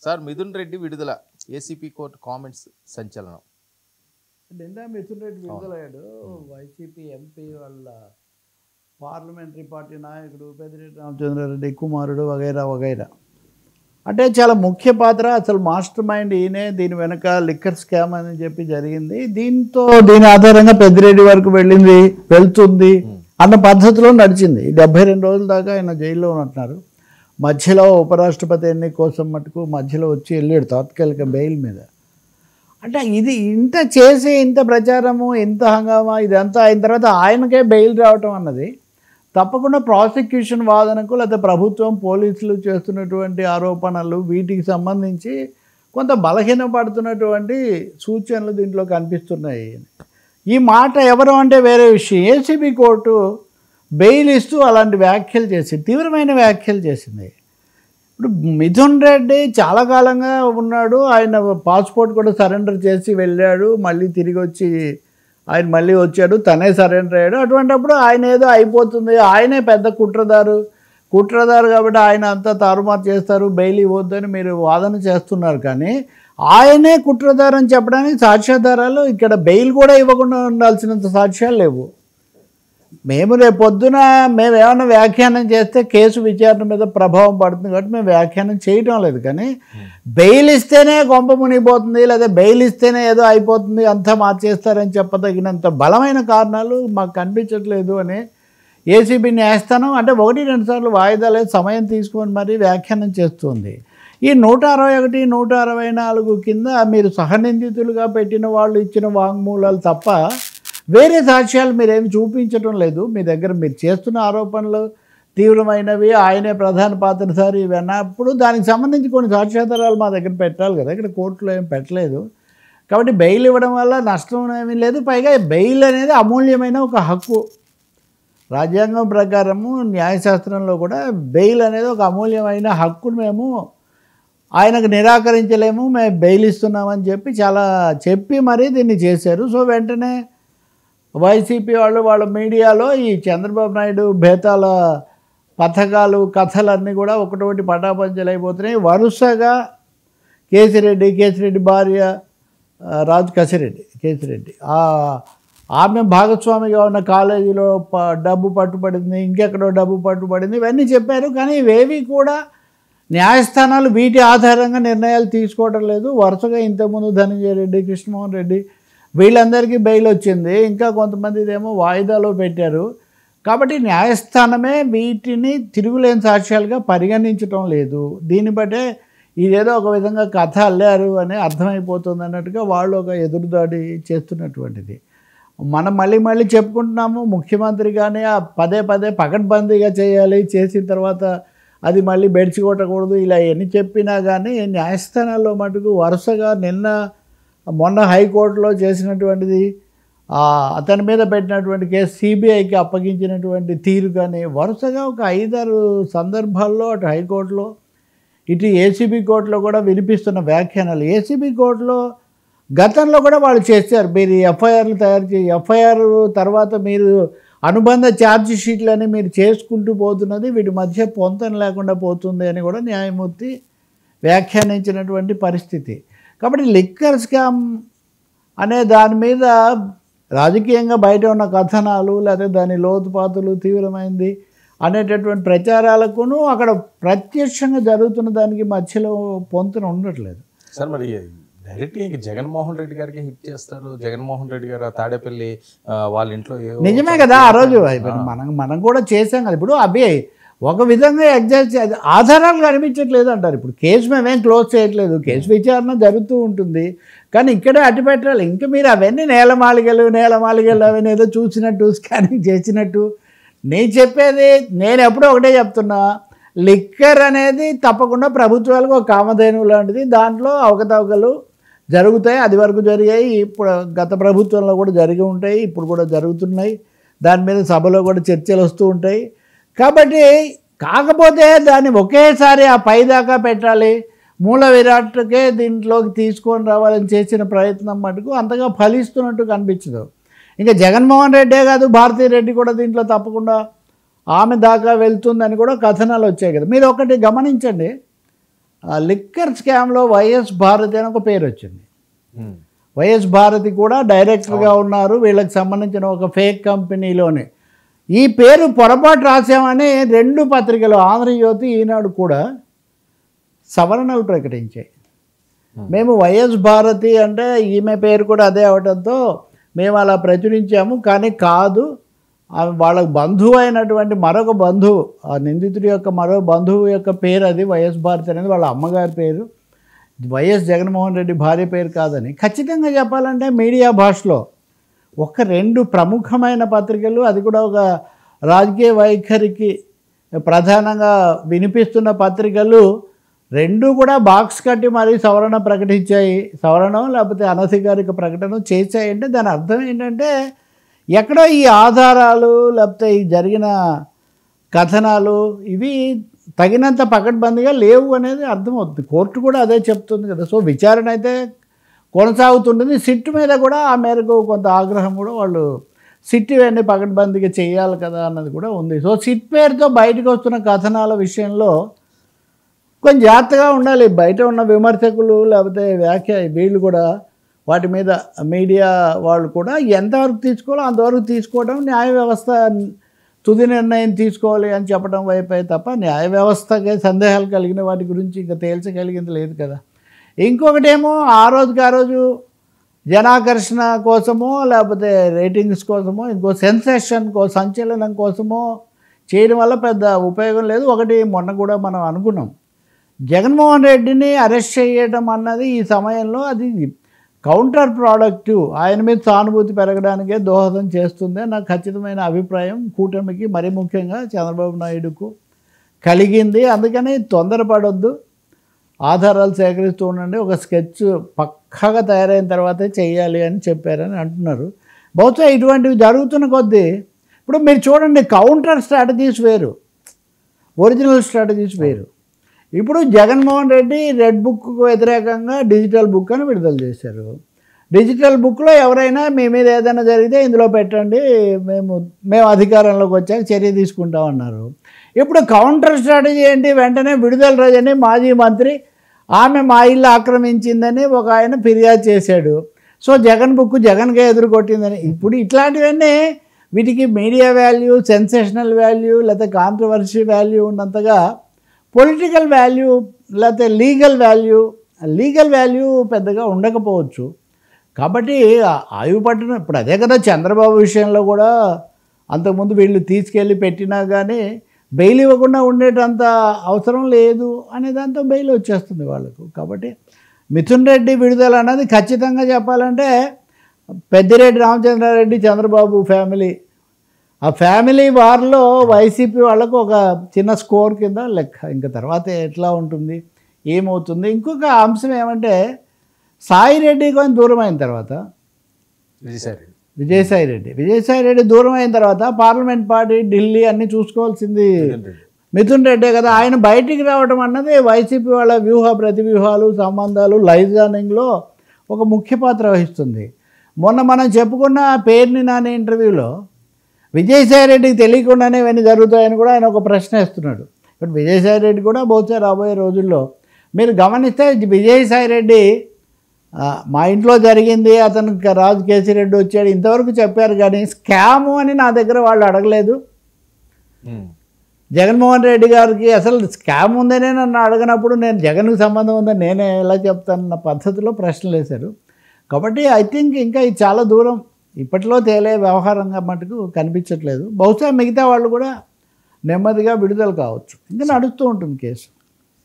Sir Mithun Reddy విడుదల ACP court comments సంచలనం. నిన్న మిథున్ రెడ్డి విడుదలయ్యాడు. వైసీపీ ఎంపీ వాళ్ళ పార్లమెంటరీ పార్టీ నాయకుడు పెద్దిరెడ్డి రామచంద్రారెడ్డి కుమారుడు వగైరా వగైరా. అంటే చాలా ముఖ్య పాత్ర, అసలు మాస్టర్ మైండ్ ఈయనే. దీని వెనక లిక్కర్ స్కామ్ అని చెప్పి జరిగింది. దీని ఆధారంగా పెద్దిరెడ్డి వరకు వెళ్తుంది అన్న పద్ధతిలో నడిచింది. 72 రోజుల దాకా ఆయన జైల్లో ఉంటున్నారు. మధ్యలో ఉపరాష్ట్రపతి ఎన్నిక కోసం మటుకు మధ్యలో వచ్చి వెళ్ళాడు తాత్కాలిక బెయిల్ మీద. అంటే ఇది ఇంత చేసి ఇంత ప్రచారము ఇంత హంగామా ఇదంతా అయిన తర్వాత ఆయనకే బెయిల్ రావటం అన్నది తప్పకుండా ప్రాసిక్యూషన్ వాదనకు లేదా ప్రభుత్వం పోలీసులు చేస్తున్నటువంటి ఆరోపణలు వీటికి సంబంధించి కొంత బలహీనపడుతున్నటువంటి సూచనలు దీంట్లో కనిపిస్తున్నాయి. ఈ మాట ఎవరు అంటే వేరే విషయం. ఏసీబీ కోర్టు బెయిల్ ఇస్తూ అలాంటి వ్యాఖ్యలు చేసింది, తీవ్రమైన వ్యాఖ్యలు చేసింది. ఇప్పుడు మిథున్ రెడ్డి చాలా కాలంగా ఉన్నాడు. ఆయన పాస్పోర్ట్ కూడా సరెండర్ చేసి వెళ్ళాడు. మళ్ళీ తిరిగి వచ్చాడు, తనే సరెండర్ అయ్యాడు. అటువంటిప్పుడు ఆయన ఏదో అయిపోతుంది, ఆయనే పెద్ద కుట్రదారు కాబట్టి ఆయన అంతా తారుమారు చేస్తారు, బెయిల్ ఇవ్వద్దని మీరు వాదన చేస్తున్నారు. కానీ ఆయనే కుట్రదారు అని చెప్పడానికి సాక్ష్యాధారాలు ఇక్కడ బెయిల్ కూడా ఇవ్వకుండా ఉండాల్సినంత సాక్ష్యాలు లేవు. మేము రేపొద్దున ఏమైనా వ్యాఖ్యానం చేస్తే కేసు విచారణ మీద ప్రభావం పడుతుంది కాబట్టి మేము వ్యాఖ్యానం చేయటం లేదు. కానీ బెయిల్ ఇస్తేనే కొంప మునిగిపోతుంది, లేదా బెయిల్ ఇస్తేనే ఏదో అయిపోతుంది, అంతా మార్చేస్తారని చెప్పదగినంత బలమైన కారణాలు మాకు కనిపించట్లేదు అని ఏసీబీ న్యాయస్థానం అంటే 1-2 సార్లు వాయిదాలే సమయం తీసుకొని మరీ వ్యాఖ్యానం చేస్తుంది. ఈ 161, 164 కింద మీరు సహనిందితులుగా పెట్టిన వాళ్ళు ఇచ్చిన వాంగ్మూలాలు తప్ప వేరే సాక్ష్యాలు మీరేమి చూపించడం లేదు. మీ దగ్గర మీరు చేస్తున్న ఆరోపణలు తీవ్రమైనవి, ఆయనే ప్రధాన పాత్రధారి ఇవన్నప్పుడు దానికి సంబంధించి కొన్ని సాక్ష్యాధారాలు మా దగ్గర పెట్టాలి కదా. ఇక్కడ కోర్టులో ఏం పెట్టలేదు. కాబట్టి బెయిల్ ఇవ్వడం వల్ల నష్టం ఏమీ లేదు. పైగా బెయిల్ అనేది అమూల్యమైన ఒక హక్కు. రాజ్యాంగం ప్రకారము న్యాయశాస్త్రంలో కూడా బెయిల్ అనేది ఒక అమూల్యమైన హక్కును మేము ఆయనకు నిరాకరించలేము, మేము బెయిల్ ఇస్తున్నామని చెప్పి మరీ దీన్ని చేశారు. సో వెంటనే వైసీపీ వాళ్ళ మీడియాలో ఈ చంద్రబాబు నాయుడు బేతాల పథకాలు కథలన్నీ కూడా ఒకటొకటి పటాపంచలైపోతున్నాయి. వరుసగా కేసిరెడ్డి భార్య కేసిరెడ్డి ఆమె భాగస్వామిగా ఉన్న కాలేజీలో డబ్బు పట్టుబడింది, ఇంకెక్కడో డబ్బు పట్టుబడింది, ఇవన్నీ చెప్పారు. కానీ ఇవేవి కూడా న్యాయస్థానాలు వీటి ఆధారంగా నిర్ణయాలు తీసుకోవడం లేదు. వరుసగా ఇంతకుముందు ధనంజయ రెడ్డి, కృష్ణమోహన్ రెడ్డి వీళ్ళందరికీ బెయిల్ వచ్చింది. ఇంకా కొంతమందిదేమో వాయిదాలో పెట్టారు. కాబట్టి న్యాయస్థానమే వీటిని తిరుగులేని సాక్ష్యాలుగా పరిగణించడం లేదు. దీన్ని బట్టే ఇదేదో ఒక విధంగా కథ అల్లారు అని అర్థమైపోతుంది అన్నట్టుగా వాళ్ళు ఒక ఎదురుదాడి చేస్తున్నటువంటిది. మనం మళ్ళీ చెప్పుకుంటున్నాము, ముఖ్యమంత్రి కానీ పదే పకడ్బందీగా చేయాలి, చేసిన తర్వాత అది మళ్ళీ బెడిచికొట్టకూడదు, ఇలా ఎన్ని చెప్పినా కానీ న్యాయస్థానాల్లో మటుకు వరుసగా మొన్న హైకోర్టులో చేసినటువంటిది, అతని మీద పెట్టినటువంటి కేసు సిబిఐకి అప్పగించినటువంటి తీరు కానీ వరుసగా ఒక 5-6 సందర్భాల్లో అటు హైకోర్టులో ఇటు ఏసీబీ కోర్టులో కూడా వినిపిస్తున్న వ్యాఖ్యానాలు. ఏసీబీ కోర్టులో గతంలో కూడా వాళ్ళు చేశారు. మీరు ఎఫ్ఐఆర్లు తయారు ఎఫ్ఐఆర్ తర్వాత మీరు అనుబంధ ఛార్జ్ షీట్లని మీరు చేసుకుంటూ పోతున్నది వీటి మధ్య పొంతన లేకుండా పోతుంది అని కూడా న్యాయమూర్తి వ్యాఖ్యానించినటువంటి పరిస్థితి. కాబట్టి లిక్కర్ స్కామ్ అనే దాని మీద రాజకీయంగా బయట ఉన్న కథనాలు లేదా దాని లోతుపాతులు తీవ్రమైంది అనేటటువంటి ప్రచారాలకును అక్కడ ప్రత్యక్షంగా జరుగుతున్న దానికి మధ్యలో పొంతన ఉండట్లేదు. సార్ మరి డైరెక్ట్గా జగన్మోహన్ రెడ్డి గారికి హిట్ చేస్తారు. జగన్మోహన్ రెడ్డి గారు తాడేపల్లి వాళ్ళ ఇంట్లో నిజమే కదా, ఆ రోజు మనం కూడా చేసాం కదా. ఇప్పుడు అవి ఒక విధంగా ఎగ్జాక్ట్ ఆధారాలు కనిపించట్లేదు అంటారు. ఇప్పుడు కేసు మేమేం క్లోజ్ చేయట్లేదు, కేసు విచారణ జరుగుతూ ఉంటుంది. కానీ ఇక్కడే అట్టి పెట్టాలి. ఇంకా మీరు అవన్నీ నేలమాలిగలు అవన్నీ ఏదో చూసినట్టు స్కానింగ్ చేసినట్టు నేను ఎప్పుడూ ఒకటే చెప్తున్నా, లిక్కర్ అనేది తప్పకుండా ప్రభుత్వాలకు ఒక కామధేనువు లాంటిది. దాంట్లో అవకతవకలు జరుగుతాయి, అది వరకు జరిగాయి, ఇప్పుడు గత ప్రభుత్వంలో కూడా జరిగి ఉంటాయి, ఇప్పుడు కూడా జరుగుతున్నాయి. దాని మీద సభలో కూడా చర్చలు వస్తూ ఉంటాయి. కాబట్టి కాకపోతే దాన్ని ఒకేసారి ఆ పైదాకా పెట్టాలి, మూల విరాట్కే దీంట్లోకి తీసుకొని రావాలని చేసిన ప్రయత్నం మటుకు అంతగా ఫలిస్తున్నట్టు కనిపించదు. ఇంకా జగన్మోహన్ రెడ్డే కాదు, భారతీరెడ్డి కూడా దీంట్లో తప్పకుండా ఆమె దాకా వెళ్తుందని కూడా కథనాలు వచ్చాయి కదా. మీరు ఒకటి గమనించండి, లిక్కర్ స్కామ్లో వైఎస్ భారతి అని ఒక పేరు వచ్చింది. వైఎస్ భారతి కూడా డైరెక్టర్గా ఉన్నారు వీళ్ళకి సంబంధించిన ఒక ఫేక్ కంపెనీలోనే. ఈ పేరు పొరపాటు రాసామని 2 పత్రికలు ఆంధ్రజ్యోతి, ఈనాడు కూడా సవరణలు ప్రకటించాయి. మేము వైఎస్ భారతి అంటే ఈమె పేరు కూడా అదే అవడంతో మేము అలా ప్రచురించాము, కానీ కాదు, వాళ్ళ బంధువు అయినటువంటి మరొక బంధువు, ఆ నిందితుడి యొక్క మరో బంధువు యొక్క పేరు అది వైఎస్ భారతి అనేది, వాళ్ళ అమ్మగారి పేరు, వైఎస్ జగన్మోహన్ రెడ్డి భార్య పేరు కాదని. ఖచ్చితంగా చెప్పాలంటే మీడియా భాషలో 1-2 ప్రముఖమైన పత్రికలు, అది కూడా ఒక రాజకీయ వైఖరికి ప్రధానంగా వినిపిస్తున్న పత్రికలు 2 కూడా బాక్స్ కట్టి మరీ సవరణ ప్రకటించాయి. సవరణ లేకపోతే అనధికారిక ప్రకటన చేశాయి. అంటే దాని అర్థం ఏంటంటే ఎక్కడో ఈ ఆధారాలు లేకపోతే ఈ జరిగిన కథనాలు ఇవి తగినంత పకడ్బందీగా లేవు అనేది అర్థమవుతుంది. కోర్టు కూడా అదే చెప్తుంది కదా. సో విచారణ అయితే కొనసాగుతుంటుంది. సిట్ మీద కూడా ఆ మేరకు కొంత ఆగ్రహం కూడా వాళ్ళు సిట్ ఇవన్నీ పకడ్బందీగా చేయాలి కదా అన్నది కూడా ఉంది. సో సిట్ పేరుతో బయటకు వస్తున్న కథనాల విషయంలో కొంచెం జాగ్రత్తగా ఉండాలి. బయట ఉన్న విమర్శకులు లేకపోతే వీళ్ళు కూడా వాటి మీద మీడియా వాళ్ళు కూడా ఎంతవరకు తీసుకోవాలో అంతవరకు తీసుకోవడం, న్యాయ వ్యవస్థ తుది నిర్ణయం తీసుకోవాలి అని చెప్పడం వైపే తప్ప న్యాయ వ్యవస్థకే సందేహాలు కలిగిన వాటి గురించి ఇంకా తేల్చగలిగింది లేదు కదా. ఇంకొకటేమో ఆ రోజు జనాకర్షణ కోసమో లేకపోతే రేటింగ్స్ కోసమో ఇంకో సంచలనం కోసమో చేయడం వల్ల పెద్ద ఉపయోగం లేదు. ఒకటి మొన్న కూడా మనం అనుకున్నాం, జగన్మోహన్ రెడ్డిని అరెస్ట్ చేయడం అన్నది ఈ సమయంలో అది కౌంటర్ ప్రోడక్టివ్, ఆయన మీద సానుభూతి పెరగడానికే దోహదం చేస్తుంది నాకు ఖచ్చితమైన అభిప్రాయం కూటమికి, మరీ ముఖ్యంగా చంద్రబాబు నాయుడుకు కలిగింది. అందుకని తొందరపడొద్దు, ఆధారాలు సేకరిస్తూ ఉండండి, ఒక స్కెచ్ పక్కాగా తయారైన తర్వాతే చేయాలి అని చెప్పారని అంటున్నారు. బహుశా ఇటువంటివి జరుగుతున్న కొద్దీ ఇప్పుడు మీరు చూడండి, కౌంటర్ స్ట్రాటజీస్ వేరు, ఒరిజినల్ స్ట్రాటజీస్ వేరు. ఇప్పుడు జగన్మోహన్ రెడ్డి రెడ్ బుక్కు వ్యతిరేకంగా డిజిటల్ బుక్ అని విడుదల చేశారు. డిజిటల్ బుక్లో ఎవరైనా మీ మీద ఏదైనా జరిగితే ఇందులో పెట్టండి, మేము అధికారంలోకి వచ్చాక చర్య తీసుకుంటామన్నారు. ఇప్పుడు కౌంటర్ స్ట్రాటజీ ఏంటి, వెంటనే విడుదల రజని మాజీ మంత్రి ఆమె మా ఇల్లు ఆక్రమించిందని ఒక ఆయన ఫిర్యాదు చేశాడు. సో జగన్ బుక్ జగన్గా ఎదురుకొట్టిందని. ఇప్పుడు ఇట్లాంటివన్నీ వీటికి మీడియా వాల్యూ, సెన్సేషనల్ వాల్యూ లేకపోతే కాంట్రవర్సీ వాల్యూ ఉన్నంతగా పొలిటికల్ వాల్యూ లేకపోతే లీగల్ వాల్యూ పెద్దగా ఉండకపోవచ్చు. కాబట్టి ఆయువు పట్టిన ఇప్పుడు అదే కదా చంద్రబాబు విషయంలో కూడా అంతకుముందు వీళ్ళు తీసుకెళ్ళి పెట్టినా కానీ బెయిల్ ఇవ్వకుండా ఉండేటంత అవసరం లేదు అనే దాంతో బెయిల్ వచ్చేస్తుంది వాళ్ళకు. కాబట్టి మిథున్ రెడ్డి విడుదల అన్నది ఖచ్చితంగా చెప్పాలంటే పెద్దిరెడ్డి రామచంద్రారెడ్డి చంద్రబాబు ఫ్యామిలీ, ఆ ఫ్యామిలీ వార్లో వైసీపీ వాళ్ళకు ఒక చిన్న స్కోర్ కింద లెక్క. ఇంకా తర్వాత ఎట్లా ఉంటుంది ఏమవుతుంది. ఇంకొక అంశం ఏమంటే సాయిరెడ్డి కొంచెం దూరం అయిన తర్వాత విజయసాయి రెడ్డి దూరం అయిన తర్వాత పార్లమెంట్ పార్టీ ఢిల్లీ అన్నీ చూసుకోవాల్సింది మిథున్ రెడ్డే కదా. ఆయన బయటికి రావడం అన్నది వైసీపీ వాళ్ళ ప్రతివ్యూహాలు సంబంధాలు లైజానింగ్లో ఒక ముఖ్య పాత్ర వహిస్తుంది. మొన్న మనం చెప్పుకున్న పేర్ని నాని ఇంటర్వ్యూలో విజయసాయి రెడ్డికి తెలియకుండానే ఇవన్నీ జరుగుతాయని కూడా ఆయన ఒక ప్రశ్న వేస్తున్నాడు. ఇప్పుడు విజయసాయి రెడ్డి కూడా బహుశా రాబోయే రోజుల్లో మీరు గమనిస్తే విజయసాయి రెడ్డి మా ఇంట్లో జరిగింది, అతనికి రాజు కేసీరెడ్డి వచ్చాడు ఇంతవరకు చెప్పారు, కానీ స్కాము అని నా దగ్గర వాళ్ళు అడగలేదు. జగన్మోహన్ రెడ్డి గారికి అసలు స్కామ్ ఉందనే నన్ను అడగనప్పుడు నేను జగన్కి సంబంధం ఉందని నేనే ఎలా చెప్తానన్న పద్ధతిలో ప్రశ్నలు వేశారు. కాబట్టి ఐ థింక్ ఇంకా ఇది చాలా దూరం, ఇప్పట్లో తేలే వ్యవహారంగా మటుకు కనిపించట్లేదు. బహుశా మిగతా వాళ్ళు కూడా నెమ్మదిగా విడుదల కావచ్చు, ఇంకా నడుస్తూ ఉంటుంది కేసు.